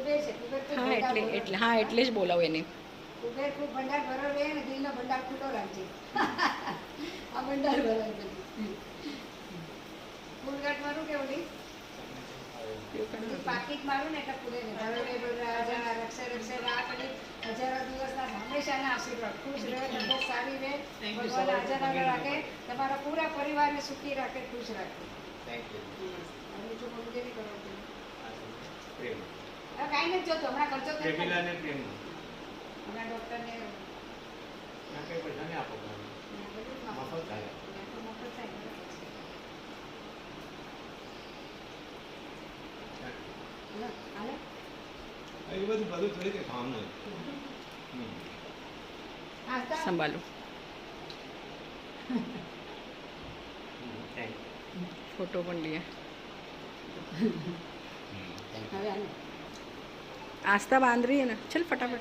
हाँ એટલે हाँ એટલે જ બોલાવું એને કુબેર ખૂબ ભંડાર ભરો રહે ને દિલનો ભંડાર ખુલ્લો રાખજે આ ભંડાર ભરાય પછી ફૂલગાટ મારું કે ઓલી પાકીટ મારું ને એટલે પૂરે ને હવે રક્ષે રક્ષે રાખડી હજારો દિવસના હંમેશાના આશીર્વાદ ખુશ રહે તબિયત સારી રહે ભગવાન હાજર આગળ રાખે તમારા પૂરા પરિવારને સુખી રાખે ખુશ રાખે હવે જો મમ્મી નહીં કરો પ્રેમ કાંઈ નથી જોતો હમણાં ખર્ચો થઈ પ્રેમીલાને પ્રેમ હમણાં ડૉક્ટરને ના કંઈ પૈસા નહીં આપો મફત થાય મફત થાય હાલે એ બધું થોડી કંઈ કામ નહીં સંભાલો થેન્ક फोटो पण लिया હવે હાલે आस्था बांध रही है ना चल फटाफट